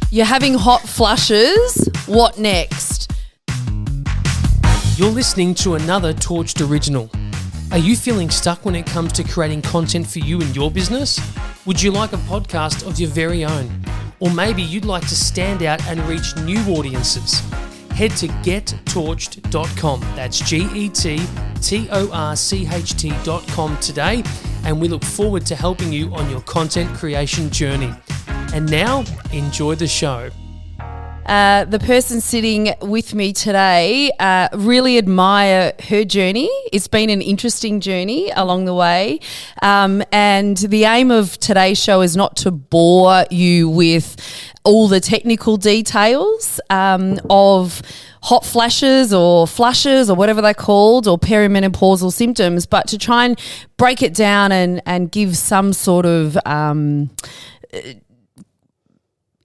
You're having hot flushes. What next? You're listening to another Torched original. Are you feeling stuck when it comes to creating content for you and your business? Would you like a podcast of your very own? Or maybe you'd like to stand out and reach new audiences? Head to gettorched.com. That's GETTORCHT.com today, and we look forward to helping you on your content creation journey. And now, enjoy the show. The person sitting with me today, really admire her journey. It's been an interesting journey along the way. And the aim of today's show is not to bore you with all the technical details of hot flashes or flushes or whatever they're called, or perimenopausal symptoms, but to try and break it down and give some sort of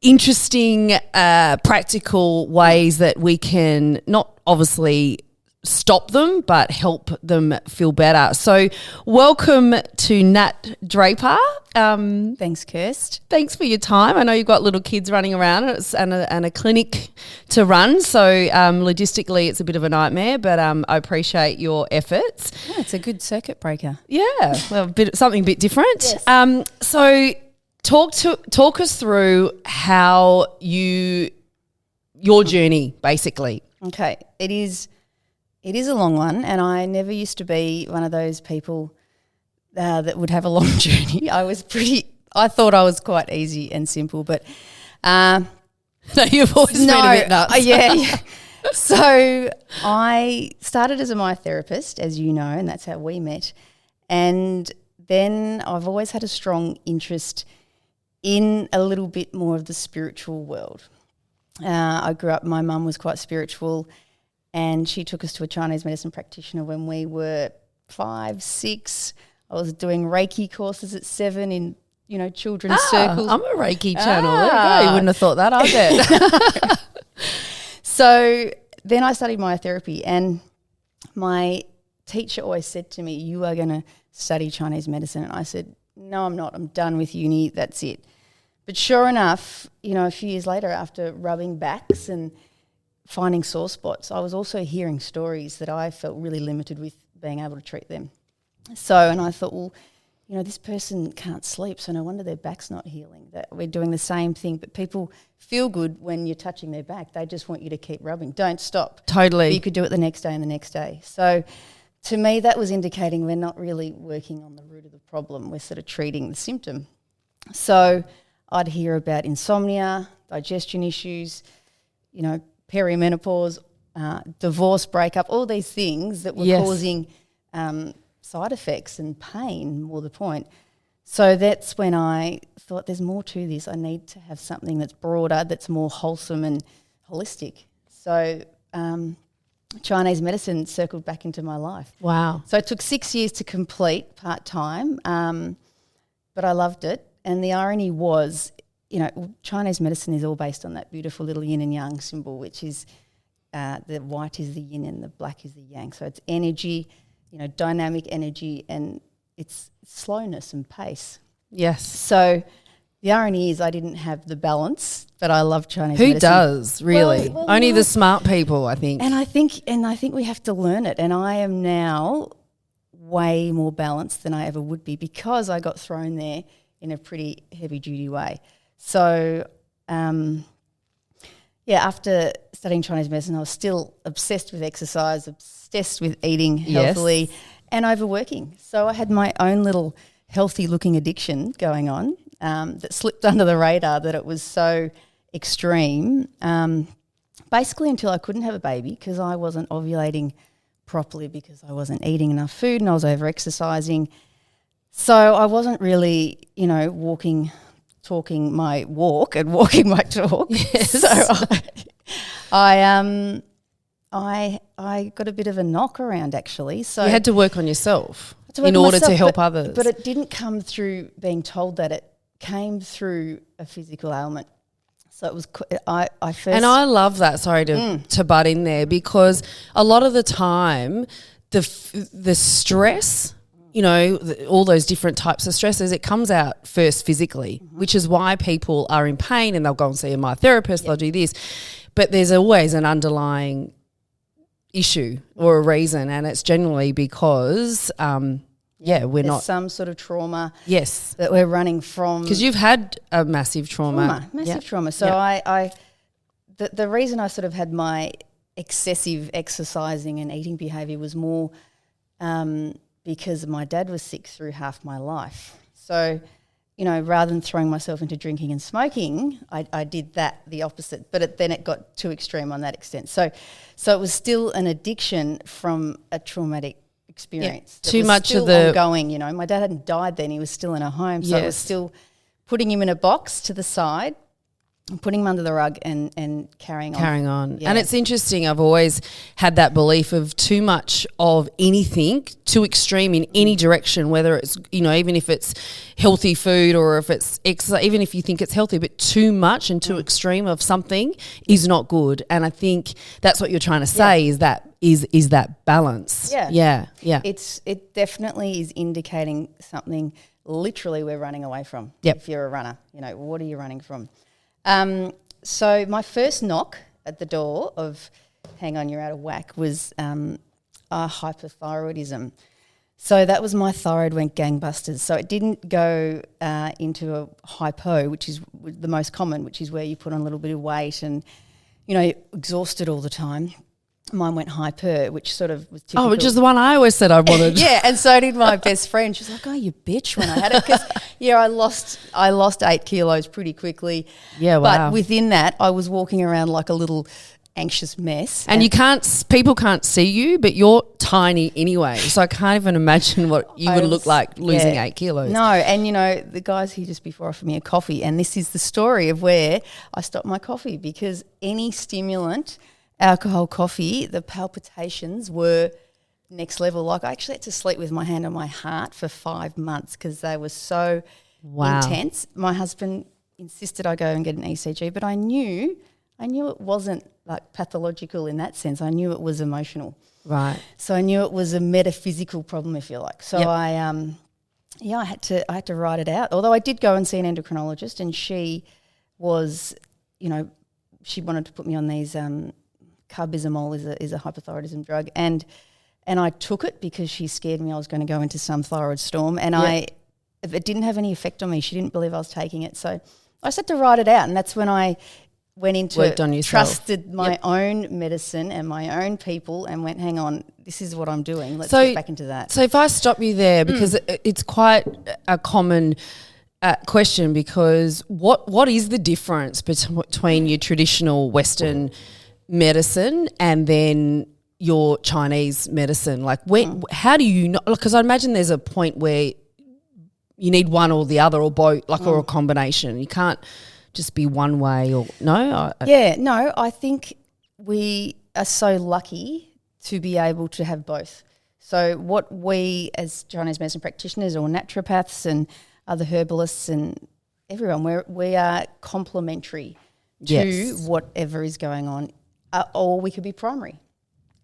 interesting, practical ways that we can not obviously stop them, but help them feel better. So welcome to Nat Draper. Thanks, Kirst. Thanks for your time. I know you've got little kids running around and a clinic to run, so logistically it's a bit of a nightmare, but I appreciate your efforts. Yeah, it's a good circuit breaker. Yeah, well, something a bit different. Yes. So talk us through how your journey, basically. Okay, it is a long one, and I never used to be one of those people that would have a long journey. I thought I was quite easy and simple, but No, you've always been a bit nuts. Yeah. So I started as a myotherapist, as you know, and that's how we met. And then I've always had a strong interest in a little bit more of the spiritual world. I grew up, my mum was quite spiritual, and she took us to a Chinese medicine practitioner when we were 5, 6. I was doing Reiki courses at 7 in, children's circles. I'm a Reiki channel. There you go. You wouldn't have thought that, I bet. So then I studied myotherapy, and my teacher always said to me, "You are going to study Chinese medicine." And I said, "No, I'm not. I'm done with uni. That's it." But sure enough, a few years later, after rubbing backs and finding sore spots, I was also hearing stories that I felt really limited with being able to treat them. And I thought, well, this person can't sleep, so no wonder their back's not healing. That we're doing the same thing, but people feel good when you're touching their back. They just want you to keep rubbing. Don't stop. Totally. But you could do it the next day and the next day. So to me, that was indicating we're not really working on the root of the problem. We're sort of treating the symptom. So I'd hear about insomnia, digestion issues, perimenopause, divorce, breakup, all these things that were causing side effects and pain, more the point. So that's when I thought there's more to this. I need to have something that's broader, that's more wholesome and holistic. So Chinese medicine circled back into my life. Wow. So it took 6 years to complete part-time, but I loved it. And the irony was, Chinese medicine is all based on that beautiful little yin and yang symbol, which is the white is the yin and the black is the yang. So it's energy, dynamic energy, and it's slowness and pace. Yes. So the irony is I didn't have the balance, but I love Chinese medicine. Who does, really? Well, Only the smart people, I think. And I think we have to learn it. And I am now way more balanced than I ever would be because I got thrown there in a pretty heavy-duty way. So, after studying Chinese medicine, I was still obsessed with exercise, obsessed with eating healthily and overworking. So I had my own little healthy-looking addiction going on that slipped under the radar that it was so extreme, basically until I couldn't have a baby because I wasn't ovulating properly because I wasn't eating enough food and I was over-exercising. So I wasn't really, talking my walk and walking my talk. Yes. So I got a bit of a knock around actually. So you had to work on yourself to work in on order myself, to help others. But it didn't come through being told that. It came through a physical ailment. So it was I first. And I love that. Sorry to butt in there, because a lot of the time the stress all those different types of stresses, it comes out first physically, which is why people are in pain and they'll go and see my therapist, they'll do this. But there's always an underlying issue or a reason, and it's generally because, there's some sort of trauma yes, that we're running from. Because you've had a massive trauma. Massive trauma. So the reason I sort of had my excessive exercising and eating behaviour was more because my dad was sick through half my life. So, rather than throwing myself into drinking and smoking, I did the opposite. But then it got too extreme on that extent. So it was still an addiction from a traumatic experience. Yeah, too much of the ongoing. My dad hadn't died then; he was still in a home. So it was still putting him in a box to the side, putting him under the rug and carrying on. Yeah. And it's interesting, I've always had that belief of too much of anything, too extreme in any direction, whether it's, even if it's healthy food or if it's exercise, even if you think it's healthy, but too much and too extreme of something is not good. And I think that's what you're trying to say is that balance. Yeah. It definitely is indicating something literally we're running away from. If you're a runner, what are you running from? So my first knock at the door of, hang on, you're out of whack, was hypothyroidism. So that was my thyroid went gangbusters. So it didn't go into a hypo, which is the most common, which is where you put on a little bit of weight and, exhausted all the time. Mine went hyper, which sort of was typical. Oh, which is the one I always said I wanted. Yeah, and so did my best friend. She was like, "Oh, you bitch," when I had it, because I lost 8 kilos pretty quickly. Yeah, wow. But within that, I was walking around like a little anxious mess. And people can't see you, but you're tiny anyway. So I can't even imagine what you would look like losing 8 kilos. No, and the guys here just before offered me a coffee, and this is the story of where I stopped my coffee, because any stimulant, alcohol, coffee, the palpitations were next level. Like, I actually had to sleep with my hand on my heart for 5 months because they were so intense. My husband insisted I go and get an ECG, but I knew it wasn't like pathological in that sense. I knew it was emotional. Right. So I knew it was a metaphysical problem, if you like. So I had to write it out. Although I did go and see an endocrinologist, and she was, she wanted to put me on these carbizamol is a hypothyroidism drug, and I took it because she scared me I was going to go into some thyroid storm, and it didn't have any effect on me. She didn't believe I was taking it, so I just had to write it out, and that's when I went into trusted my own medicine and my own people, and went, hang on, this is what I'm doing. Let's get back into that. So if I stop you there, because it's quite a common question, because what is the difference between your traditional Western medicine and then your Chinese medicine? Like, how do you know? Because I imagine there's a point where you need one or the other, or both, or a combination. You can't just be one way, or no? I think we are so lucky to be able to have both. So what we as Chinese medicine practitioners or naturopaths and other herbalists and everyone, we are complementary to whatever is going on. Or we could be primary.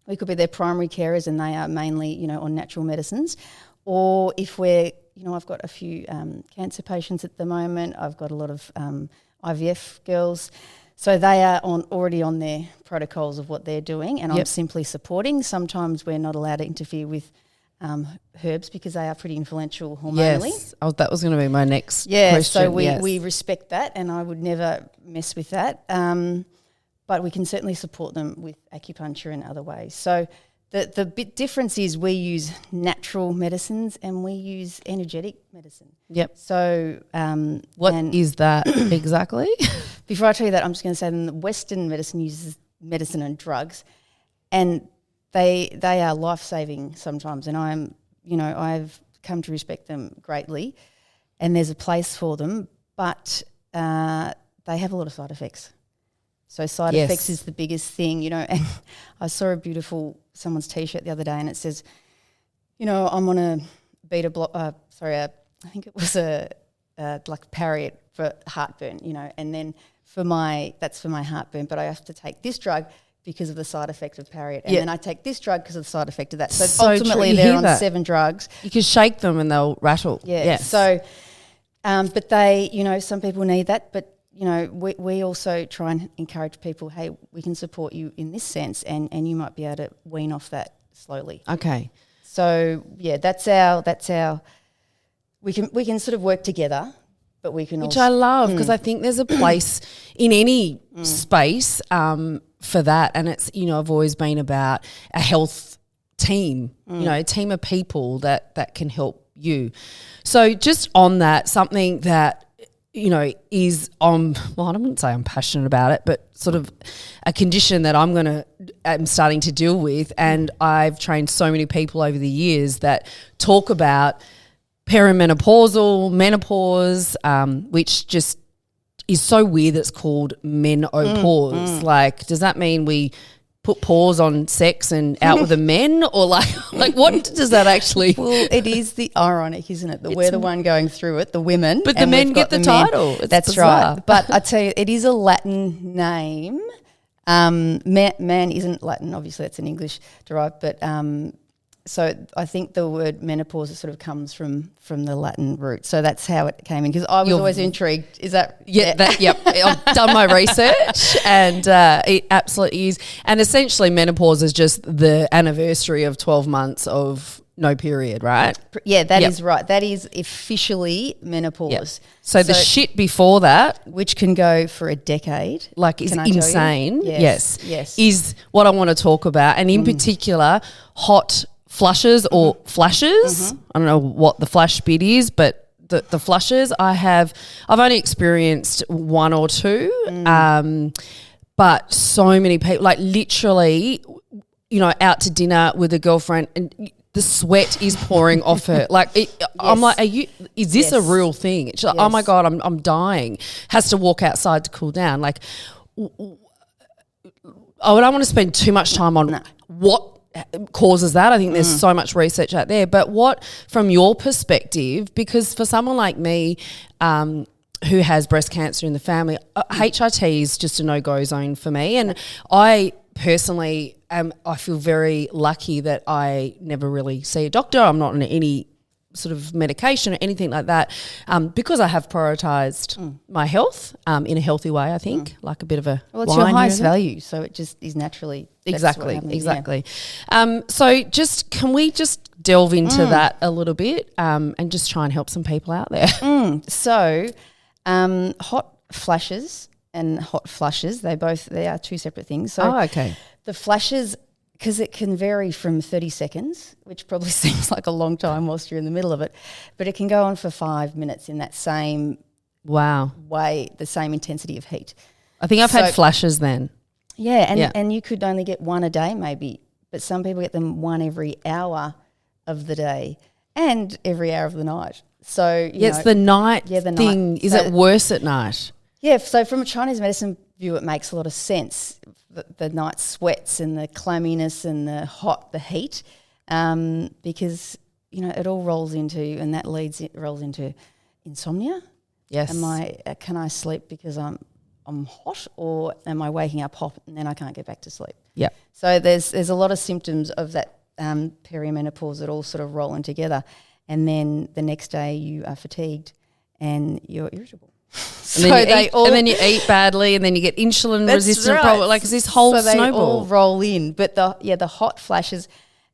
We could be their primary carers, and they are mainly, on natural medicines. Or if we're, I've got a few cancer patients at the moment. I've got a lot of IVF girls. So they are already on their protocols of what they're doing, and I'm simply supporting. Sometimes we're not allowed to interfere with herbs because they are pretty influential hormonally. Yes, that was going to be my next question. So we respect that, and I would never mess with that. But we can certainly support them with acupuncture and other ways. So the bit difference is we use natural medicines and we use energetic medicine. Yep. So what is that exactly? Before I tell you that, I'm just going to say that Western medicine uses medicine and drugs, and they are life-saving sometimes, and I've come to respect them greatly, and there's a place for them, but they have a lot of side effects. So side effects is the biggest thing, and I saw someone's T-shirt the other day, and it says, I'm on a beta block, I think it was a Pariet for heartburn, and then that's for my heartburn, but I have to take this drug because of the side effect of Pariet. And Yeah. then I take this drug because of the side effect of that. So, So ultimately true. You they're hear on that? 7 drugs. You can shake them and they'll rattle. Yeah. Yes. So, but they, some people need that, but we also try and encourage people, hey, we can support you in this sense, and you might be able to wean off that slowly. Okay. So that's our we can sort of work together, but we can Which also I love, because I think there's a place in any space for that. And it's, I've always been about a health team, a team of people that can help you. So just on that, something that, is I wouldn't say I'm passionate about it, but sort of a condition that I'm starting to deal with. And I've trained so many people over the years that talk about perimenopausal menopause, which just is so weird that it's called menopause. Like, does that mean we put pause on sex and out with the men, or like what does that actually? Well, it is the ironic, isn't it? That we're the one going through it, the women, but the men get the title. It's That's bizarre. right. But I tell you, it is a Latin name. Man isn't Latin, obviously. It's an English derived, but so I think the word menopause sort of comes from the Latin root. So that's how it came in, because I was always intrigued. Is that? Yeah. Yep. I've done my research, and it absolutely is. And essentially, menopause is just the anniversary of 12 months of no period, right? Yeah, that is right. That is officially menopause. Yep. So the shit before that, which can go for a decade, like, is can I tell you? insane. Yes. Is what I want to talk about, and in particular, hot flushes or flashes. I don't know what the flash bit is, but the flushes I've only experienced 1 or 2, but so many people, like literally, out to dinner with a girlfriend and the sweat is pouring off her. Like, I'm like, is this a real thing? She's like, oh my God, I'm dying. Has to walk outside to cool down. Like, I don't want to spend too much time on what causes that. I think there's so much research out there, but what, from your perspective, because for someone like me who has breast cancer in the family, HRT is just a no-go zone for me, and I personally I feel very lucky that I never really see a doctor. I'm not on any sort of medication or anything like that, because I have prioritised my health in a healthy way, I think, like a bit of a it's your highest value, so it just is naturally exactly. So can we just delve into that a little bit, and just try and help some people out there? So hot flashes and hot flushes, they are 2 separate things. So okay. The flashes, because it can vary from 30 seconds, which probably seems like a long time whilst you're in the middle of it, but it can go on for 5 minutes in that same way, the same intensity of heat. I think I've had flashes then. Yeah, and you could only get 1 a day maybe, but some people get them 1 every hour of the day and every hour of the night. So it's the night thing. Night. Is it worse at night? Yeah, so from a Chinese medicine view, it makes a lot of sense. The night sweats and the clamminess and the heat, because it all rolls into, and that rolls into insomnia. Yes. Can I sleep because I'm hot, or am I waking up hot and then I can't get back to sleep? Yeah. So there's a lot of symptoms of that perimenopause that all sort of roll in together, and then the next day you are fatigued and you're irritable. And then you eat badly, and then you get insulin resistant problem. Like, it's this whole snowball. They all roll in. But the hot flashes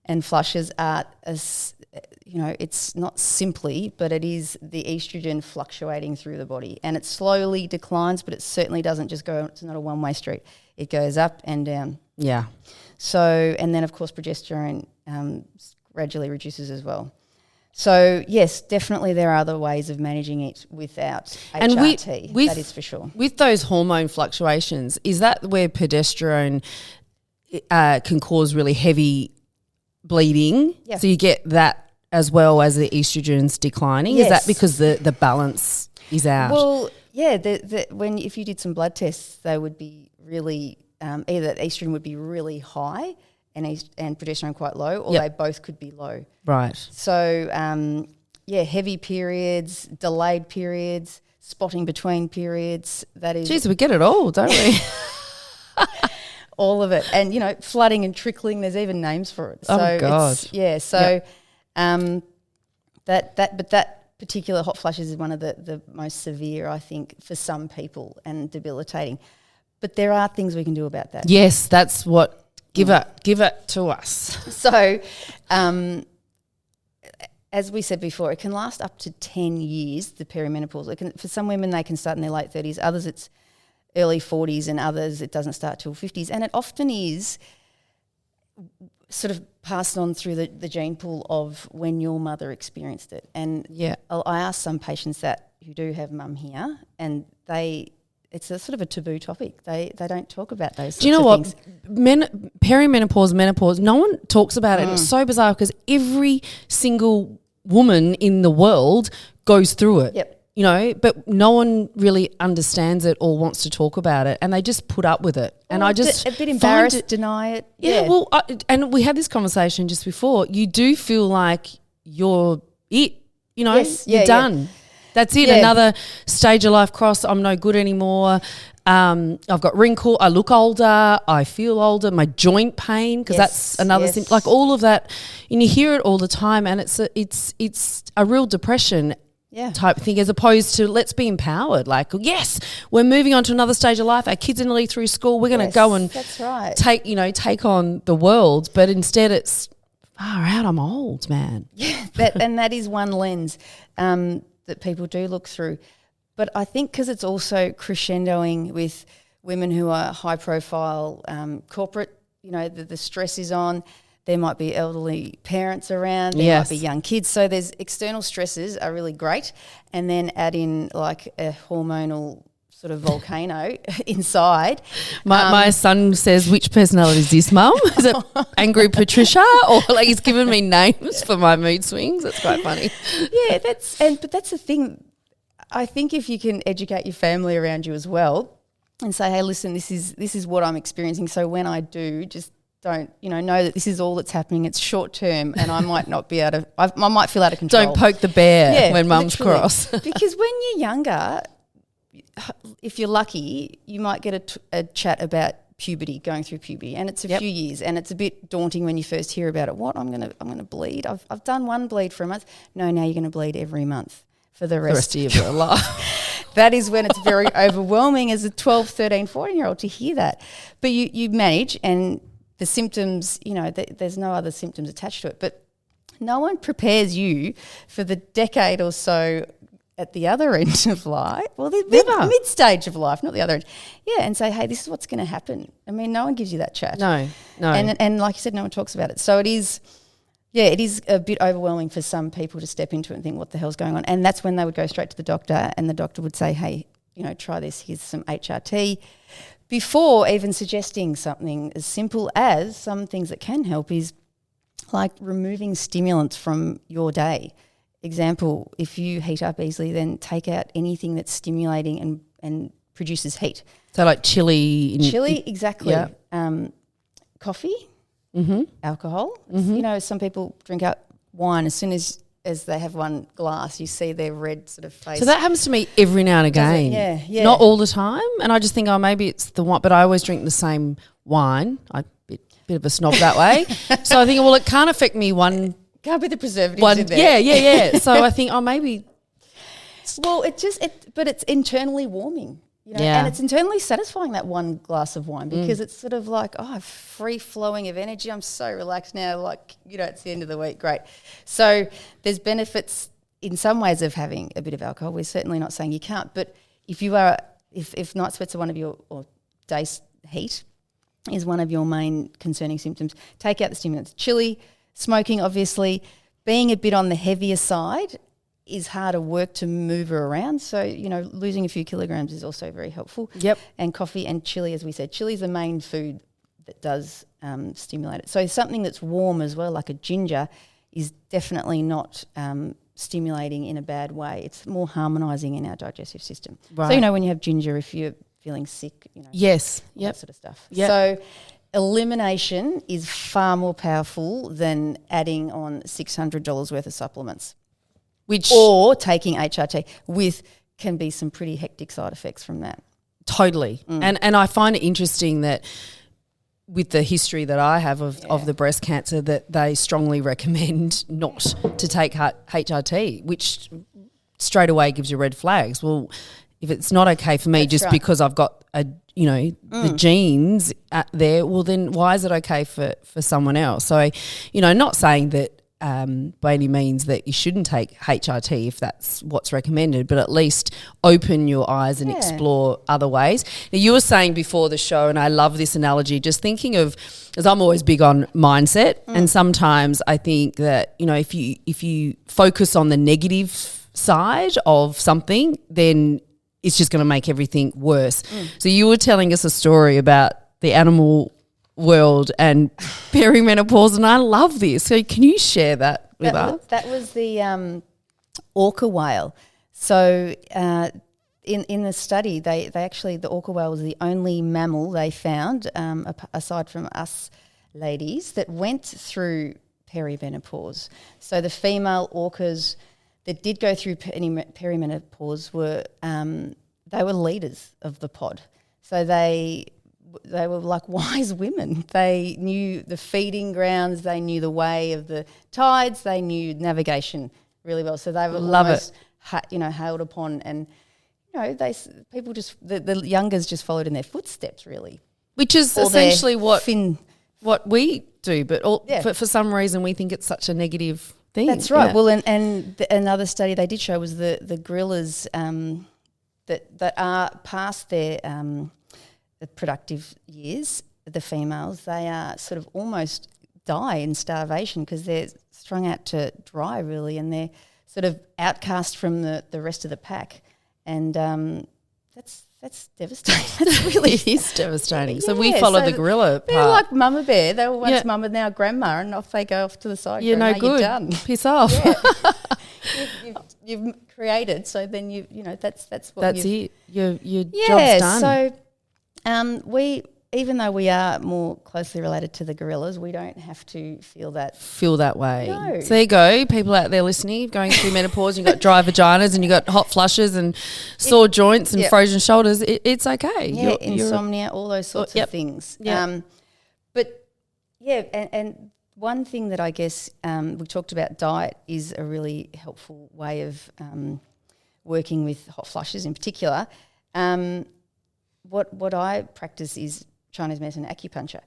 and flushes are, it's not simply, but it is the estrogen fluctuating through the body, and it slowly declines, but it certainly doesn't just go. It's not a one-way street. It goes up and down. Yeah. So, and then of course progesterone gradually reduces as well. So yes, definitely there are other ways of managing it without HRT, that is for sure. With those hormone fluctuations, is that where progesterone can cause really heavy bleeding? Yeah. So you get that as well as the estrogens declining? Yes. Is that because the balance is out? Well, yeah, if you did some blood tests, they would be really either estrogen would be really high and progesterone quite low, or they both could be low. Right. So, heavy periods, delayed periods, spotting between periods, that is... Jeez, we get it all, don't we? all of it. And, flooding and trickling, there's even names for it. So oh, God. That particular hot flushes is one of the most severe, I think, for some people and debilitating. But there are things we can do about that. Yes, that's what – give it to us. So as we said before, it can last up to 10 years, the perimenopausal. For some women, they can start in their late 30s. Others, it's early 40s, and others, it doesn't start till 50s. And it often is sort of passed on through the gene pool of when your mother experienced it. And I ask some patients that who do have mum here, and it's a sort of a taboo topic. They don't talk about those sorts Do you know of what? things. Perimenopause, menopause, no one talks about it. It's so bizarre because every single woman in the world goes through it. Yep. But no one really understands it or wants to talk about it, and they just put up with it. And I just a bit embarrassed, deny it. Yeah. Well, and we had this conversation just before. You do feel like you're it. Yes, you're done. Yeah. That's it. Yeah. Another stage of life cross. I'm no good anymore. I've got wrinkle. I look older. I feel older. My joint pain, because that's another thing. Like all of that, and you hear it all the time, and it's a real depression type thing, as opposed to let's be empowered. Like, yes, we're moving on to another stage of life. Our kids are nearly through school. We're going to go and take on the world. But instead, it's far out. I'm old, man. Yeah, that is one lens that people do look through. But I think because it's also crescendoing with women who are high profile, corporate, the stress is on. There might be elderly parents around. There might be young kids. So there's external stresses are really great. And then add in like a hormonal sort of volcano inside. My son says, which personality is this, Mum? Is it Angry Patricia? Or like he's given me names for my mood swings. It's quite funny. Yeah, but that's the thing. I think if you can educate your family around you as well and say, hey, listen, this is what I'm experiencing. So when I do, just don't, know that this is all that's happening. It's short term, and I might not be able to, I might feel out of control. Don't poke the bear when Mum's literally. cross. Because when you're younger, if you're lucky, you might get a chat about puberty, going through puberty, and it's a few years, and it's a bit daunting when you first hear about it. What, I'm gonna bleed? I've done one bleed for a month. No, now you're going to bleed every month for the rest of your life. That is when it's very overwhelming as a 12, 13, 14-year-old to hear that. But you manage, and the symptoms, there's no other symptoms attached to it. But no one prepares you for the decade or so at the other end of life. Well, the mid-stage of life, not the other end. Yeah, and say, hey, this is what's going to happen. I mean, no one gives you that chat. No. And like you said, no one talks about it. So it is a bit overwhelming for some people to step into it and think, what the hell's going on? And that's when they would go straight to the doctor, and the doctor would say, hey, try this, here's some HRT. Before even suggesting something as simple as some things that can help is like removing stimulants from your day. Example, if you heat up easily, then take out anything that's stimulating and produces heat. So like chili. Exactly. Yeah. Coffee, alcohol. Mm-hmm. Some people drink out wine as soon as they have one glass, you see their red sort of face. So that happens to me every now and again. Yeah. Not all the time. And I just think, maybe it's the wine, but I always drink the same wine. I'm a bit of a snob that way. So I think, well, it can't affect me one. Can't be the preservatives in Yeah. there. Yeah. So I think, maybe. Well, but it's internally warming. And it's internally satisfying, that one glass of wine, because it's sort of like, free flowing of energy. I'm so relaxed now, like, it's the end of the week. Great. So there's benefits in some ways of having a bit of alcohol. We're certainly not saying you can't, but if night sweats are one of your, or day heat is one of your main concerning symptoms, take out the stimulants. Chili, smoking, obviously, being a bit on the heavier side is harder work to move her around. So, losing a few kilograms is also very helpful. Yep. And coffee and chili, as we said. Chili is the main food that does stimulate it. So something that's warm as well, like a ginger, is definitely not stimulating in a bad way. It's more harmonising in our digestive system. Right. So, when you have ginger, if you're feeling sick, yes, that sort of stuff. Yep. So elimination is far more powerful than adding on $600 worth of supplements. Or taking HRT can be some pretty hectic side effects from that. Totally. And I find it interesting that with the history that I have of the breast cancer, that they strongly recommend not to take HRT, which straight away gives you red flags. Well, if it's not okay for me because I've got the genes there, well then why is it okay for someone else? So, not saying that by any means that you shouldn't take HRT if that's what's recommended, but at least open your eyes and explore other ways. Now, you were saying before the show, and I love this analogy, just thinking of, as I'm always big on mindset, and sometimes I think that, if you focus on the negative side of something, then it's just going to make everything worse. So you were telling us a story about the animal world and perimenopause, and I love this. So can you share that with us? That was the Orca Whale. So in the study, they actually, the Orca Whale was the only mammal they found, aside from us ladies, that went through perimenopause. So the female orcas that did go through perimenopause were they were leaders of the pod. So they were like wise women. They knew the feeding grounds, they knew the way of the tides, they knew navigation really well. So they were almost hailed upon, and the youngers just followed in their footsteps really. Which is essentially what we do, but for some reason we think it's such a negative thing. That's right. Yeah. Well, and another study they did show was the gorillas that are past their productive years, the females, they are sort of almost die in starvation because they're strung out to dry really, and they're sort of outcast from the rest of the pack, and that's devastating. That's really it is devastating. So we follow the gorilla part. They're like mama bear. They were once mama, now grandma, and off they go off to the side. You're no good. You're done. Piss off. Yeah. You've created. So then that's what. That's it. Your job's done. So we, even though we are more closely related to the gorillas, we don't have to feel that way. No. So there you go, people out there listening, going through menopause, you've got dry vaginas and you've got hot flushes and sore joints and frozen shoulders. It's okay. Yeah, insomnia, all those sorts of things. Yep. And one thing that I guess we talked about, diet is a really helpful way of working with hot flushes in particular. What I practice is Chinese medicine, acupuncture.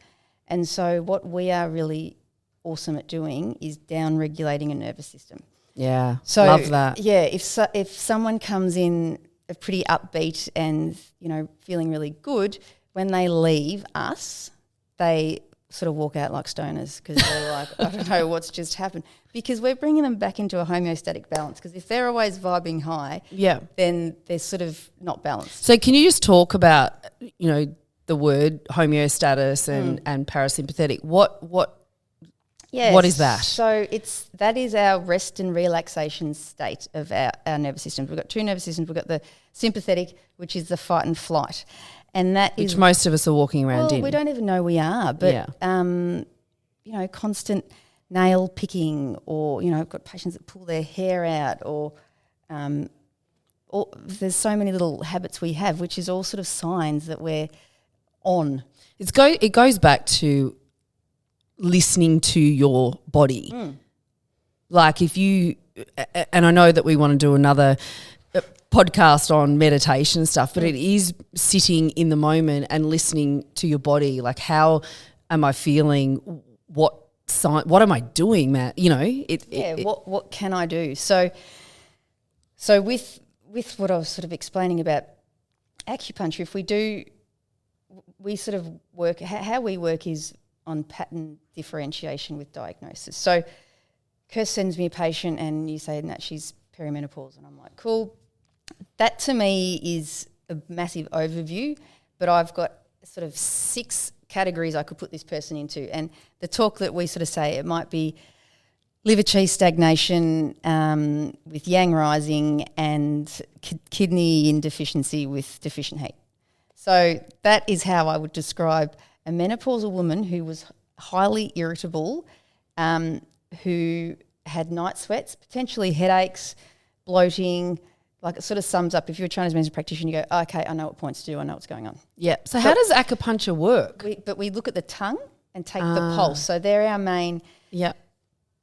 And so what we are really awesome at doing is down-regulating a nervous system. Yeah, so love that. Yeah, if someone comes in pretty upbeat and, feeling really good, when they leave us, they sort of walk out like stoners because they're like, I don't know what's just happened. Because we're bringing them back into a homeostatic balance, because if they're always vibing high, then they're sort of not balanced. So can you just talk about, the word homeostasis and parasympathetic? What is that? So that is our rest and relaxation state of our nervous systems. We've got two nervous systems. We've got the sympathetic, which is the fight and flight. And that which most of us are walking around in. We don't even know we are, but constant nail picking, or I've got patients that pull their hair out, or there's so many little habits we have, which is all sort of signs that we're on. It goes back to listening to your body. Like if you, and I know that we want to do another podcast on meditation stuff, but it is sitting in the moment and listening to your body. Like, how am I feeling? What am I doing, Matt? What can I do? So with what I was sort of explaining about acupuncture, we sort of work, how we work is on pattern differentiation with diagnosis. So Kirst sends me a patient and you say, Nat, she's perimenopausal, and I'm like, cool. That to me is a massive overview, but I've got sort of 6 categories I could put this person into. And the talk that we sort of say, it might be liver qi stagnation with yang rising and kidney insufficiency with deficient heat. So that is how I would describe a menopausal woman who was highly irritable, who had night sweats, potentially headaches, bloating, Like it sort of sums up. If you're a Chinese medicine practitioner, you go, okay, I know what points to do. I know what's going on. Yeah. So how does acupuncture work? We look at the tongue and take the pulse. So they're our main. Yeah.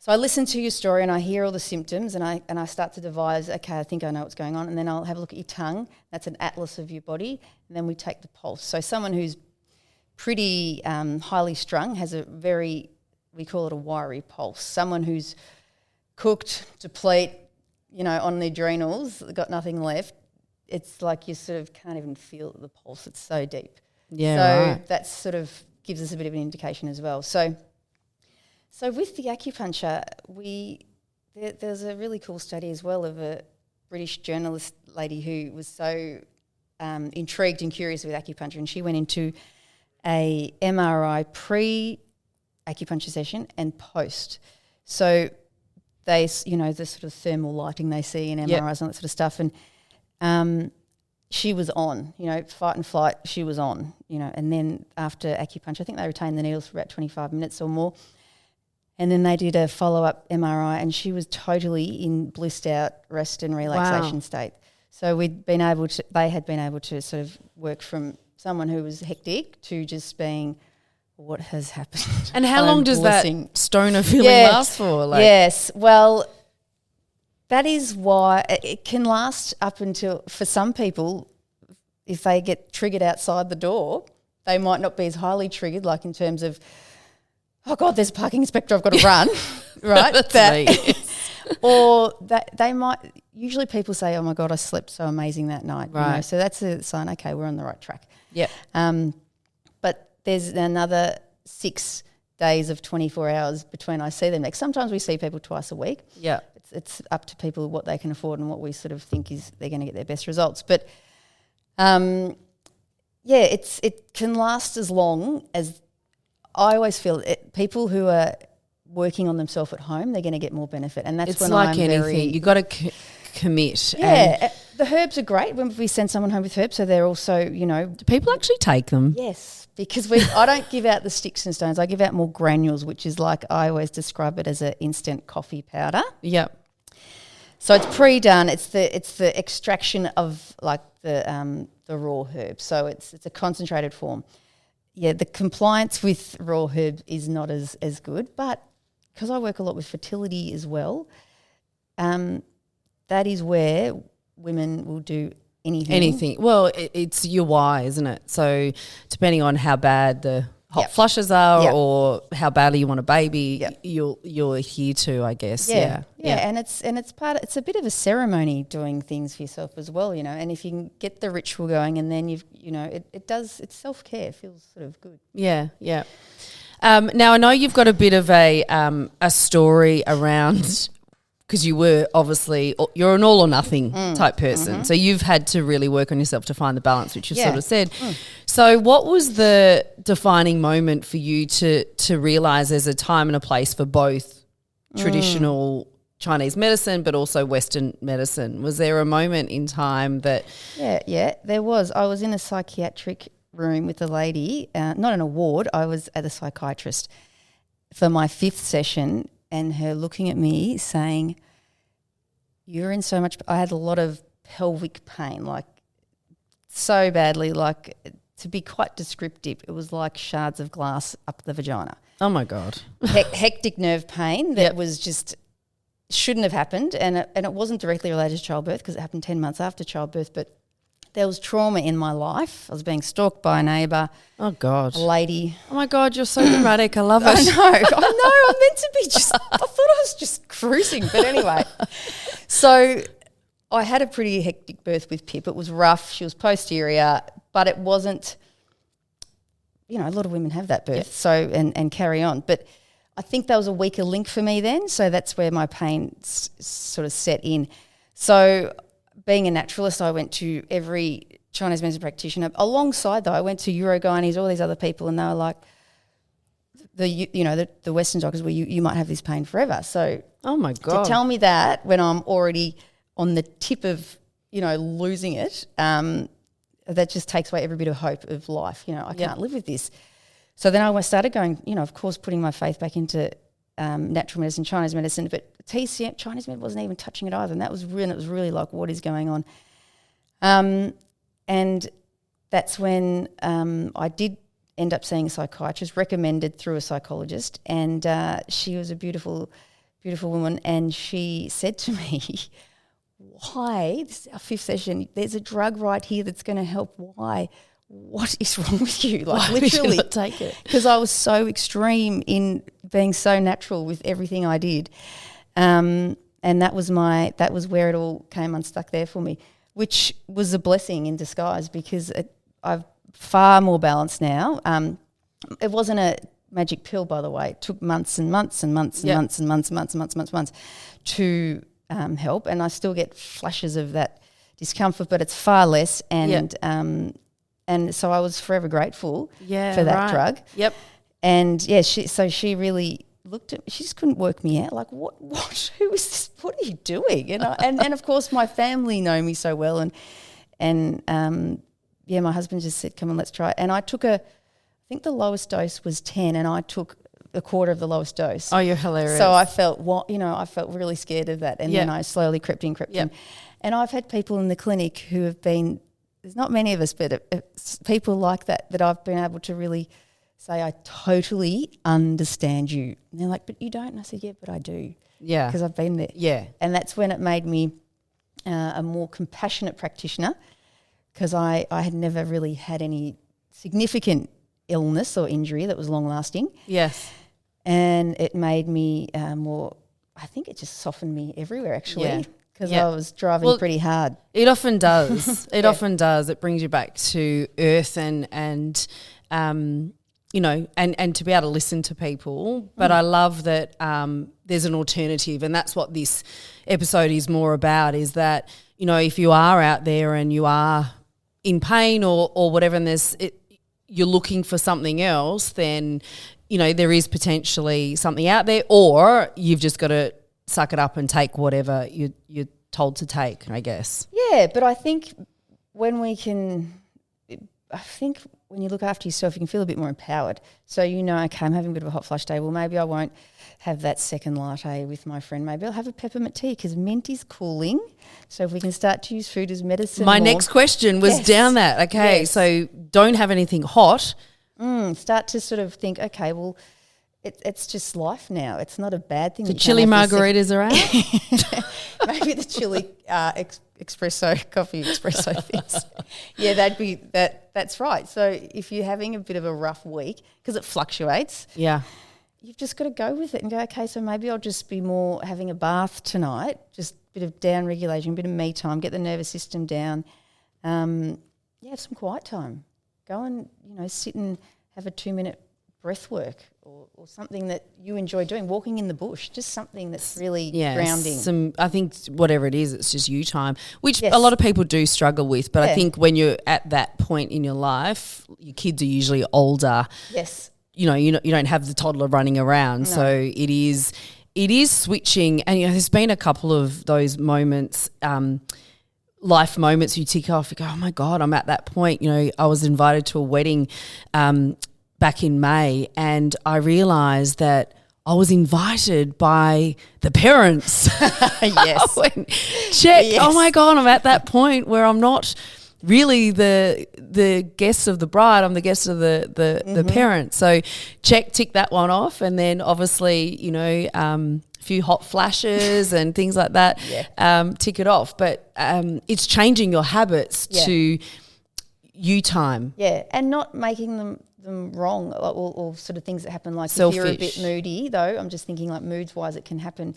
So I listen to your story and I hear all the symptoms and I start to devise, okay, I think I know what's going on. And then I'll have a look at your tongue. That's an atlas of your body. And then we take the pulse. So someone who's pretty highly strung has a very, we call it a wiry pulse. Someone who's cooked, deplete, on the adrenals, got nothing left, it's like you sort of can't even feel the pulse. It's so deep. Yeah, so right. that sort of gives us a bit of an indication as well. So with the acupuncture, there's a really cool study as well of a British journalist lady who was so intrigued and curious with acupuncture, and she went into a MRI pre-acupuncture session and post. So they, the sort of thermal lighting they see in MRIs and that sort of stuff, and she was on, fight and flight, she was on, and then after acupuncture, I think they retained the needles for about 25 minutes or more. And then they did a follow-up MRI and she was totally in blissed out rest and relaxation state. So they had been able to sort of work from someone who was hectic to just being, what has happened? And how long does that stoner feeling last for? Yes, well, that is why it can last up until, for some people, if they get triggered outside the door, they might not be as highly triggered, like in terms of, oh God, there's a parking inspector, I've got to run, right? That's me. Or they might, usually people say, oh my God, I slept so amazing that night. Right. So that's a sign, okay, we're on the right track. Yep. But there's another 6 days of 24 hours between I see them next. Sometimes we see people twice a week. Yeah. It's up to people what they can afford and what we sort of think is they're going to get their best results. But it can last as long as, I always feel people who are working on themselves at home, they're going to get more benefit. And that's it's when like I'm anything. You've got to commit. Yeah, the herbs are great when we send someone home with herbs, so they're also, Do people actually take them? Yes, because I don't give out the sticks and stones. I give out more granules, which is like, I always describe it as an instant coffee powder. Yep. So it's pre-done. It's the extraction of like the raw herbs. So it's a concentrated form. Yeah, the compliance with raw herbs is not as good, but because I work a lot with fertility as well, that is where women will do anything. Anything. Well, it's your why, isn't it? So depending on how bad the hot flushes are or how badly you want a baby, you'll adhere to, I guess. Yeah. And it's a bit of a ceremony doing things for yourself as well, and if you can get the ritual going and then it's self-care, it feels sort of good. Yeah. Now I know you've got a bit of a story around, because you were obviously, you're an all or nothing type person. So you've had to really work on yourself to find the balance, which you sort of said. So what was the defining moment for you to realise there's a time and a place for both traditional Chinese medicine but also Western medicine? Was there a moment in time that… Yeah, there was. I was in a psychiatric room with a lady, not in a ward, I was at a psychiatrist for my 5th session, and her looking at me saying, you're in so much… I had a lot of pelvic pain, like so badly, like to be quite descriptive, it was like shards of glass up the vagina. Oh my God. Hectic nerve pain that was just… shouldn't have happened, and it wasn't directly related to childbirth because it happened 10 months after childbirth, but there was trauma in my life. I was being stalked by a neighbour. Oh God. A lady. Oh my God, you're so dramatic. I love it. I know. I'm meant to be just… I thought I was just cruising, but anyway. So I had a pretty hectic birth with Pip. It was rough. She was posterior, but it wasn't… a lot of women have that birth, so and carry on. But I think that was a weaker link for me then, so that's where my pain sort of set in. So being a naturalist, I went to every Chinese medicine practitioner. Alongside, though, I went to Urogynys, all these other people, and they were like, the Western doctors, well, you might have this pain forever. So oh my God. To tell me that when I'm already on the tip of, losing it, that just takes away every bit of hope of life. I can't live with this. So then I started going, of course, putting my faith back into natural medicine, Chinese medicine, but TCM, Chinese medicine wasn't even touching it either, and it was really like, what is going on? And that's when I did end up seeing a psychiatrist, recommended through a psychologist, and she was a beautiful, beautiful woman, and she said to me, why, this is our 5th session, there's a drug right here that's going to help. Why? What is wrong with you? Like, why literally, would you not take it? Because I was so extreme in being so natural with everything I did. And that was where it all came unstuck there for me, which was a blessing in disguise, because I've far more balanced now. It wasn't a magic pill, by the way. It took months and months and months and months and months and months and months and months and months to help, and I still get flashes of that discomfort, but it's far less. And so I was forever grateful for that drug. Yep. And she really looked at me. She just couldn't work me out. Like, what? Who is this? What are you doing? And of course my family know me so well, and my husband just said, "Come on, let's try it." And I took I think the lowest dose was 10, and I took a quarter of the lowest dose. Oh, you're hilarious. So I felt I felt really scared of that, and then I slowly crept in. And I've had people in the clinic who have been, there's not many of us, but it's people like that I've been able to really say, I totally understand you. And they're like, but you don't. And I said, yeah, but I do. Yeah. Because I've been there. Yeah. And that's when it made me a more compassionate practitioner, because I had never really had any significant illness or injury that was long lasting. Yes. And it made me more, I think it just softened me everywhere, actually, because I was driving pretty hard. It often does. It often does. It brings you back to earth and to be able to listen to people. But I love that there's an alternative, and that's what this episode is more about, is that, if you are out there and you are in pain or whatever, and you're looking for something else, then there is potentially something out there, or you've just got to suck it up and take whatever you're told to take, I guess. Yeah, but I think when you look after yourself, you can feel a bit more empowered. So okay, I'm having a bit of a hot flush day. Well, maybe I won't have that second latte with my friend. Maybe I'll have a peppermint tea, because mint is cooling. So if we can start to use food as medicine. My next question was down that. Okay, so don't have anything hot. Start to sort of think, okay, well, it's just life now. It's not a bad thing. The chili margaritas are out. Maybe the chili coffee espresso things. Yeah, that's right. So if you're having a bit of a rough week, because it fluctuates, you've just got to go with it and go, okay, so maybe I'll just be more having a bath tonight, just a bit of down regulation, a bit of me time, get the nervous system down. Have some quiet time. Go and, sit and have a 2-minute breath work or something that you enjoy doing, walking in the bush, just something that's really grounding. I think whatever it is, it's just you time, which a lot of people do struggle with. But I think when you're at that point in your life, your kids are usually older. Yes. You don't have the toddler running around. No. So it is switching. And, there's been a couple of those moments, life moments you tick off, you go, oh my God, I'm at that point. I was invited to a wedding back in May, and I realised that I was invited by the parents. Yes. Check. Yes. Oh my God, I'm at that point where I'm not really the guest of the bride, I'm the guest of the parents. So tick that one off, and then obviously, a few hot flashes and things like that, tick it off. But it's changing your habits to you time. Yeah, and not making them wrong or sort of things that happen, like selfish. If you're a bit moody, though, I'm just thinking like moods-wise it can happen.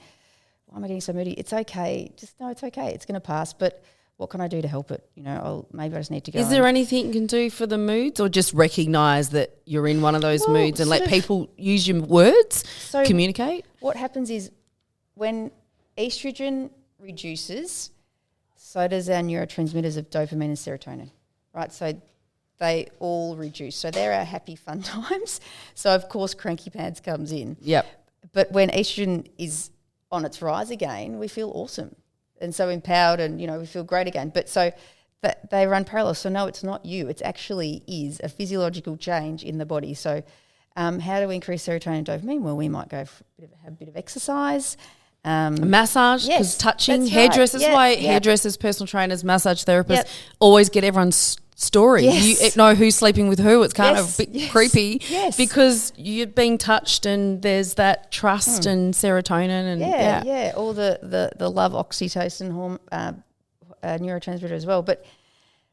Why am I getting so moody? It's okay. Just know it's okay. It's going to pass, but what can I do to help it? Maybe I just need to go. Is there anything you can do for the moods, or just recognise that you're in one of those moods and let people use your words, communicate? What happens is when estrogen reduces, so does our neurotransmitters of dopamine and serotonin, right? So they all reduce. So they're our happy, fun times. So, of course, cranky pants comes in. Yep. But when estrogen is on its rise again, we feel awesome and so empowered, and, we feel great again. But so they run parallel. So, no, it's not you. It actually is a physiological change in the body. So How do we increase serotonin and dopamine? Well, we might go for have a bit of exercise. A massage, because Yes, touching, that's hairdressers, right. why Yep. hairdressers, personal trainers, massage therapists Yep. always get everyone's story. Yes. You know who's sleeping with who. It's kind of Yes, a bit yes, creepy yes. because you're being touched and there's that trust and serotonin and Yeah. All the love oxytocin neurotransmitter as well. But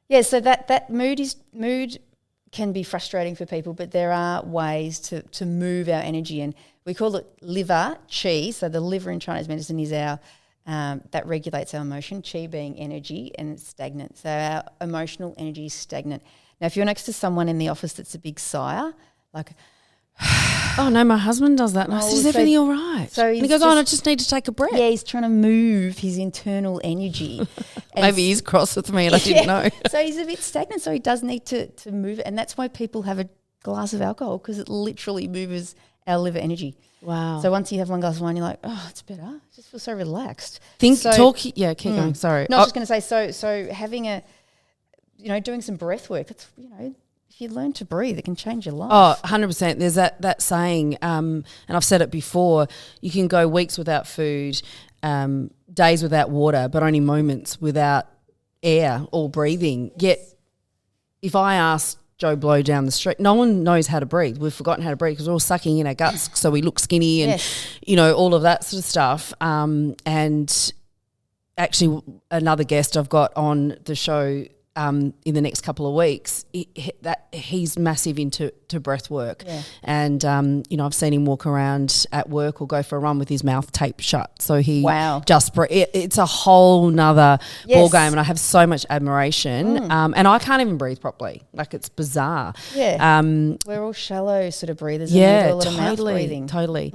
yeah, so that mood can be frustrating for people, but there are ways to move our energy, and we call it liver chi. So the liver in Chinese medicine is our that regulates our emotion, chi being energy, and it's stagnant. So our emotional energy is stagnant. Now, if you're next to someone in the office that's a big sigher, like, oh no, my husband does that. And I said, is so- everything all right? so and he he's goes, oh, just- I just need to take a breath. yeah, he's trying to move his internal energy. And Maybe he's cross with me and I didn't know. So he's a bit stagnant, so he does need to move it. And that's why people have a glass of alcohol, because it literally moves our liver energy. Wow. So once you have one glass of wine, you're like, oh, it's better. I just feel so relaxed. keep going. Sorry. No, I was just going to say, so having doing some breath work, that's, if you learn to breathe, it can change your life. Oh, 100%. There's that saying, and I've said it before, you can go weeks without food, days without water, but only moments without air or breathing. Yet if I asked Joe Blow down the street, no one knows how to breathe. We've forgotten how to breathe because we're all sucking in our guts so we look skinny and, Yes. all of that sort of stuff. And actually another guest I've got on the show in the next couple of weeks, he's massive into breath work. Yeah. And, I've seen him walk around at work or go for a run with his mouth taped shut. So he Wow. just it's a whole nother Yes. ball game, and I have so much admiration. And I can't even breathe properly. Like, it's bizarre. Yeah. We're all shallow sort of breathers. And we Yeah, do a lot of mouth breathing. totally.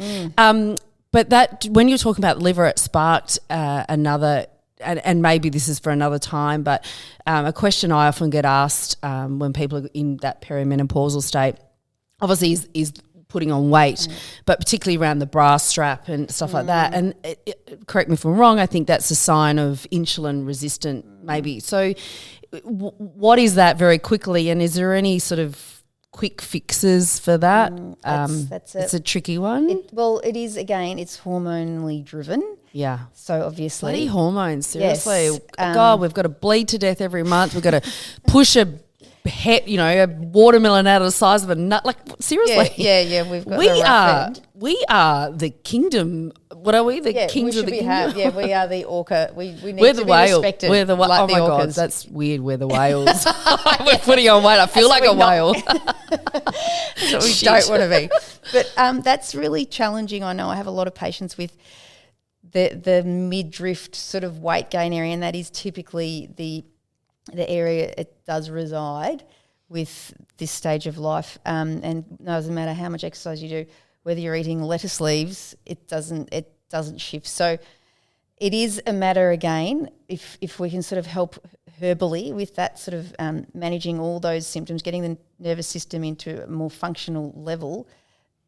But that, when you're talking about liver, it sparked another. And maybe this is for another time, but a question I often get asked when people are in that perimenopausal state, obviously is putting on weight, but particularly around the bra strap and stuff like that. And correct me if I'm wrong, I think that's a sign of insulin resistant maybe. So what is that very quickly, and is there any sort of quick fixes for that? That's it's a tricky one. It is, again, it's hormonally driven. Yeah. So obviously. Bloody hormones, seriously. Yes, God, we've got to bleed to death every month. We've got to push a watermelon out of the size of a nut. Like, seriously. Yeah. We've got the rough end. We are the kingdom. What are we? The kings of the kingdom? we are the orca. We need We're to the be whale. respected. We're the whale. like Oh the my God, orcas. that's weird. We're the whales. We're putting on weight. I feel like a whale. That's what we Shit. don't want to be. But that's really challenging. I know I have a lot of patients with the midriff sort of weight gain area, and that is typically the area it does reside with this stage of life. And it doesn't matter how much exercise you do, whether you're eating lettuce leaves, it doesn't shift. So it is a matter, again, if we can sort of help herbally with that sort of managing all those symptoms, getting the nervous system into a more functional level,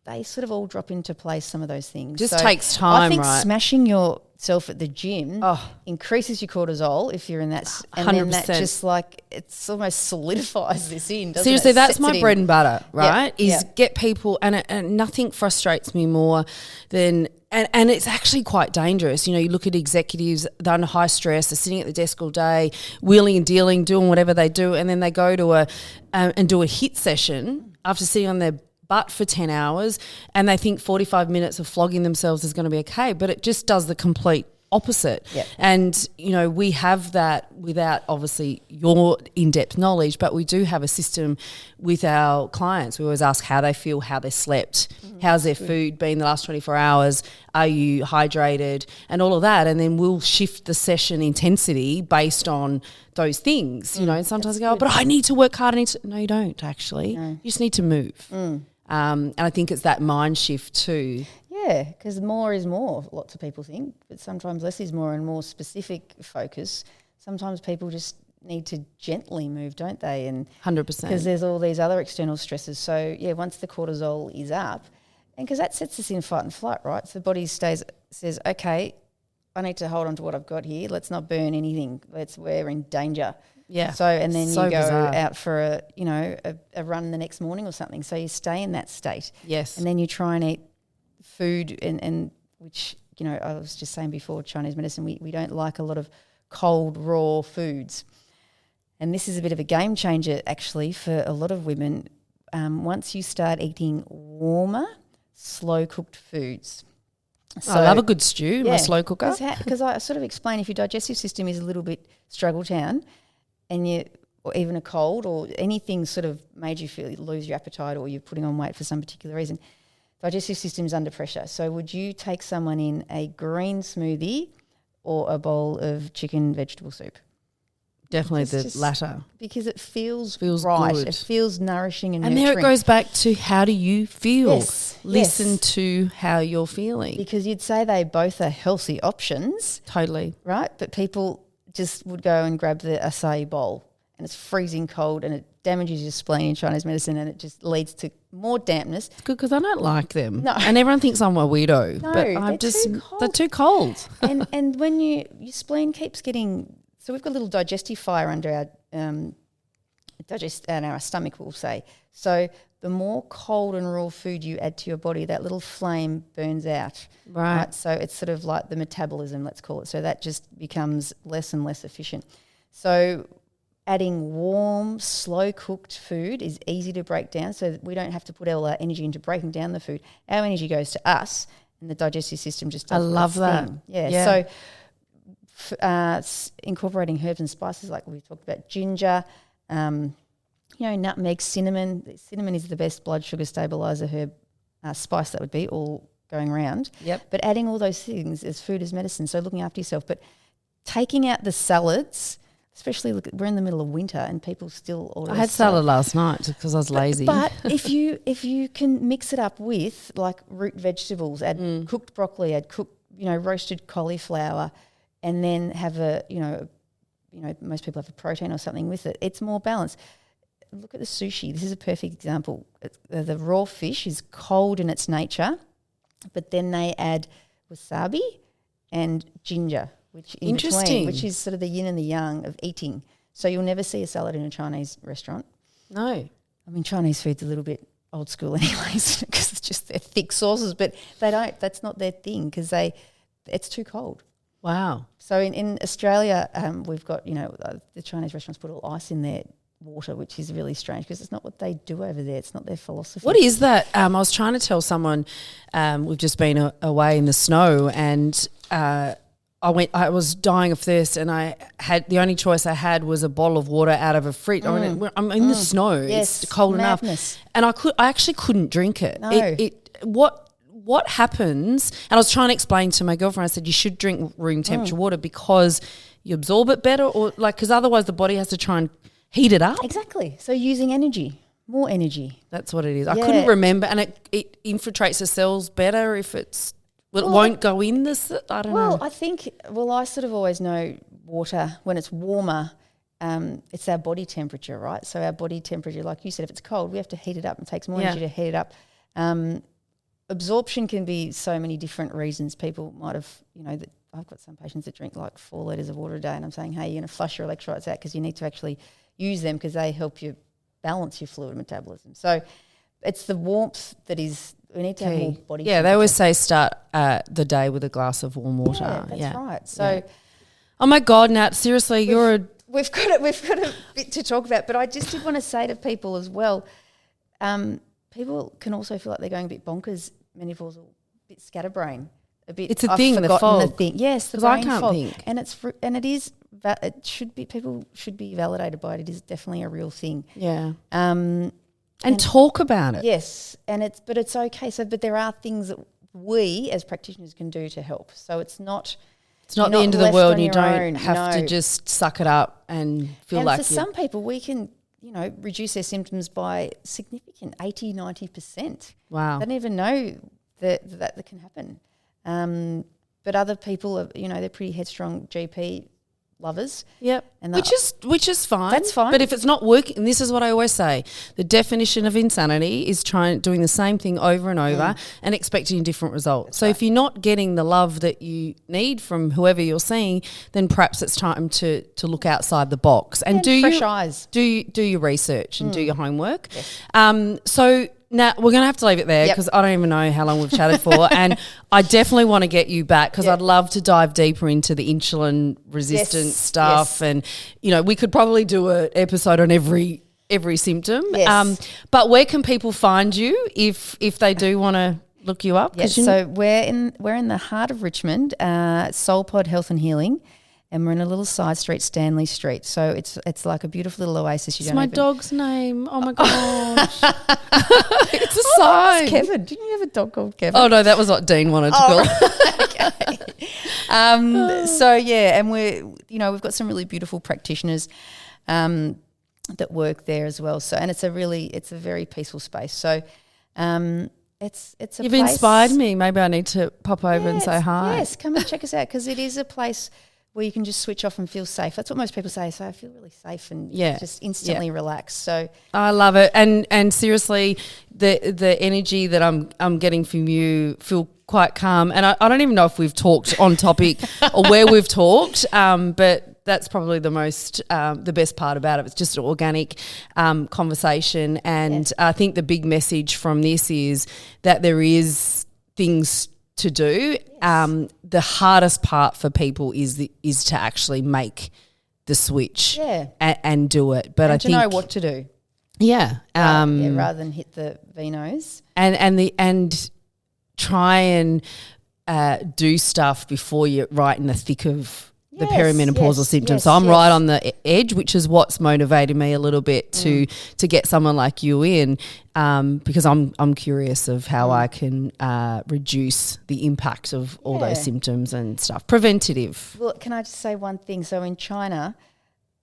they sort of all drop into place, some of those things. Just takes time, I think right? smashing yourself at the gym Oh. increases your cortisol if you're in that. And then that 100%. just it's almost solidifies this in, doesn't Seriously, it? that's Sets my it in. bread and butter, right? Is yep. get people, and nothing frustrates me more than, and it's actually quite dangerous. You look at executives, they're under high stress, they're sitting at the desk all day, wheeling and dealing, doing whatever they do, and then they go to and do a HIIT session after sitting on their butt for 10 hours, and they think 45 minutes of flogging themselves is going to be okay, but it just does the complete opposite. Yep. And, we have that without obviously your in-depth knowledge, but we do have a system with our clients. We always ask how they feel, how they slept, how's their food been the last 24 hours, are you hydrated, and all of that. And then we'll shift the session intensity based on those things, and sometimes I go, but I need to work hard. No, you don't actually. No. You just need to move. And I think it's that mind shift too. Yeah, because more is more, lots of people think, but sometimes less is more, and more specific focus. Sometimes people just need to gently move, don't they? And 100%. Because there's all these other external stresses. So, once the cortisol is up, and because that sets us in fight and flight, right? So the body says, okay, I need to hold on to what I've got here. Let's not burn anything. We're in danger. Yeah. So, and then So you go bizarre. out for a run the next morning or something. So you stay in that state. Yes. And then you try and eat food and which, I was just saying before, Chinese medicine, we don't like a lot of cold, raw foods. And this is a bit of a game changer actually for a lot of women. Once you start eating warmer, slow-cooked foods. So, I love a good stew, my slow cooker. Because I sort of explain if your digestive system is a little bit struggle town or even a cold or anything sort of made you lose your appetite or you're putting on weight for some particular reason, digestive system is under pressure. So would you take someone in a green smoothie or a bowl of chicken vegetable soup? Definitely It's the latter. Because it feels right. Good. It feels nourishing and And nurturing. there it goes back to how do you feel? Yes, Listen yes. to how you're feeling. Because you'd say they both are healthy options, Totally. right? But people just would go and grab the acai bowl and it's freezing cold and it damages your spleen in Chinese medicine and it just leads to more dampness. It's good because I don't like them. No. And everyone thinks I'm a weirdo. No, but they're I'm just too cold. they're too cold. and when your spleen keeps getting, so we've got a little digestifier under our our stomach, we'll say. So the more cold and raw food you add to your body, that little flame burns out. Right. So it's sort of like the metabolism, let's call it. So that just becomes less and less efficient. So adding warm, slow-cooked food is easy to break down, so that we don't have to put all our energy into breaking down the food. Our energy goes to us, and the digestive system just does I love its that. thing. Yeah. So incorporating herbs and spices like we talked about, ginger, nutmeg, cinnamon. Cinnamon is the best blood sugar stabilizer herb, spice that would be, all going around. Yep. But adding all those things as food as medicine, so looking after yourself. But taking out the salads, especially we're in the middle of winter and people still order. I had salad last night because I was lazy. But if you can mix it up with like root vegetables, add cooked broccoli, add cooked roasted cauliflower, and then have most people have a protein or something with it. It's more balanced. Look at the sushi. This is a perfect example. The raw fish is cold in its nature, but then they add wasabi and ginger, which in between, which is sort of the yin and the yang of eating. So you'll never see a salad in a Chinese restaurant. No. I mean, Chinese food's a little bit old school anyways because it's just their thick sauces, but that's not their thing because it's too cold. Wow. So in Australia, we've got, the Chinese restaurants put all ice in their water, which is really strange because it's not what they do over there. It's not their philosophy. What is that? I was trying to tell someone we've just been away in the snow and I was dying of thirst and the only choice I had was a bottle of water out of a fridge. I mean, I'm in the snow. Yes, it's cold madness. enough. And I actually couldn't drink it. No. What happens, and I was trying to explain to my girlfriend, I said, you should drink room temperature water because you absorb it better because otherwise the body has to try and heat it up. Exactly. So using energy, more energy. That's what it is. I Yeah. couldn't remember, and it infiltrates the cells better if it won't go in this. I don't know. I think, I sort of always know water, when it's warmer, it's our body temperature, right? So our body temperature, like you said, if it's cold, we have to heat it up. It takes more energy to heat it up. Absorption can be so many different reasons. People might have, I've got some patients that drink like 4 litres of water a day and I'm saying, hey, you're going to flush your electrolytes out because you need to actually use them because they help you balance your fluid metabolism. So it's the warmth that is, we need to have more body temperature. They always say start the day with a glass of warm water. Yeah, that's right. So oh my God, Nat, seriously, we've got a bit to talk about, but I just did want to say to people as well, people can also feel like they're going a bit bonkers, menopausal, a bit scatterbrain, a bit. It's a thing, the fog. Yes, the 'Cause I brain can't fog, think. and it is. It should be. People should be validated by it. It is definitely a real thing. Yeah. And talk about it. Yes, but it's okay. So, but there are things that we as practitioners can do to help. So it's not. It's not the end of the world. You don't have to just suck it up and feel like for some people, we can, reduce their symptoms by significant 80, 90%. Wow. They don't even know that can happen. But other people, they're pretty headstrong GP lovers. Yep. And Which is fine. That's fine. But if it's not working, and this is what I always say, the definition of insanity is doing the same thing over and over and expecting different results. So if you're not getting the love that you need from whoever you're seeing, then perhaps it's time to look outside the box and fresh eyes. Do your research and do your homework. Yes. So now we're going to have to leave it there because I don't even know how long we've chatted for, and I definitely want to get you back because I'd love to dive deeper into the insulin resistant stuff, and we could probably do an episode on every symptom. Yes. But where can people find you if they do want to look you up? Yes, so we're in the heart of Richmond, SoulPod Health and Healing. And we're in a little side street, Stanley Street. So it's like a beautiful little oasis. It's my dog's name. Oh, my gosh. It's a sign. Kevin. Didn't you have a dog called Kevin? Oh, no, that was what Dean wanted to call. Okay. So, yeah, and we've got some really beautiful practitioners that work there as well. So, and it's a very peaceful space. So, it's a You've place. Inspired me. Maybe I need to pop over and say hi. Yes, come and check us out because it is a place where you can just switch off and feel safe. That's what most people say. So I feel really safe and just instantly relaxed. So I love it. And seriously, the energy that I'm getting from you feel quite calm. And I don't even know if we've talked on topic or where we've talked, but that's probably the best part about it. It's just an organic conversation. And I think the big message from this is that there is things to do. The hardest part for people is to actually make the switch and do it. But I think to know what to do. Yeah. Rather than hit the venos. And try and do stuff before you're right in the thick of the perimenopausal symptoms. So I'm right on the edge, which is what's motivated me a little bit to get someone like you in, because I'm curious of how I can reduce the impact of all those symptoms and stuff. Preventative. Well, can I just say one thing? So in China,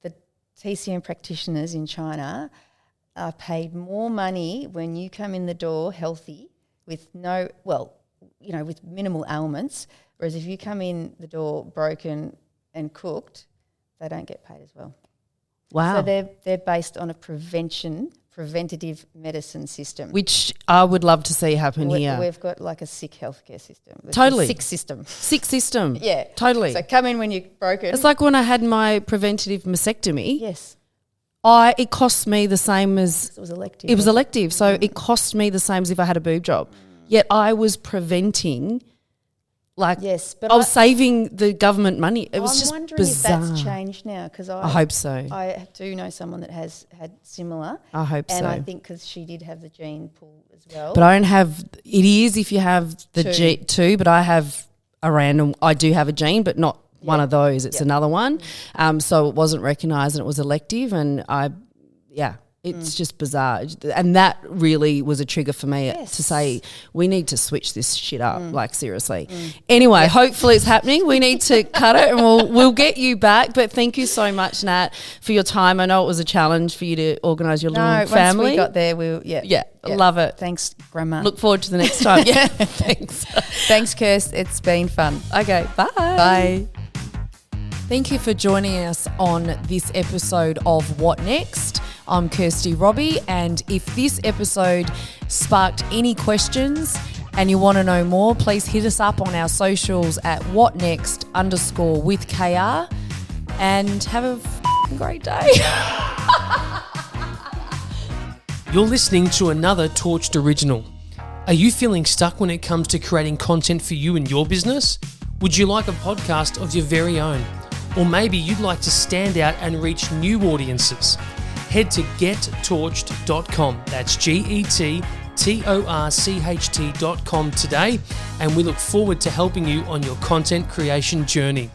the TCM practitioners in China are paid more money when you come in the door healthy with with minimal ailments, whereas if you come in the door broken and cooked, they don't get paid as well. Wow. So they're based on a preventative medicine system. Which I would love to see happen here. We've got like a sick healthcare system. Totally. Sick system. Sick system. Yeah. Totally. So come in when you're broken. It's like when I had my preventative mastectomy. Yes. It cost me the same as... It was elective. It was elective. So it cost me the same as if I had a boob job. Yet I was preventing... Yes, but I was saving the government money. It was I'm just wondering bizarre. if that's changed now because I hope so. I do know someone that has had similar. I hope and so. I think because she did have the gene pool as well. But I don't have. It is if you have the gene too. But I have a random. I do have a gene, but not one of those. It's another one. So it wasn't recognised and it was elective, and it's just bizarre. And that really was a trigger for me to say, we need to switch this shit up, like seriously. Anyway, hopefully it's happening. We need to cut it and we'll get you back. But thank you so much, Nat, for your time. I know it was a challenge for you to organise your little family. Once we got there, love it. Thanks, Grandma. Look forward to the next time. Thanks. Thanks, Kirst. It's been fun. Okay, bye. Bye. Thank you for joining us on this episode of What Next? I'm Kirsty Robbie, and if this episode sparked any questions and you want to know more, please hit us up on our socials at whatnext_with KR and have a great day. You're listening to another Torched Original. Are you feeling stuck when it comes to creating content for you and your business? Would you like a podcast of your very own? Or maybe you'd like to stand out and reach new audiences? Head to gettorched.com. That's GETTORCHT.com today, and we look forward to helping you on your content creation journey.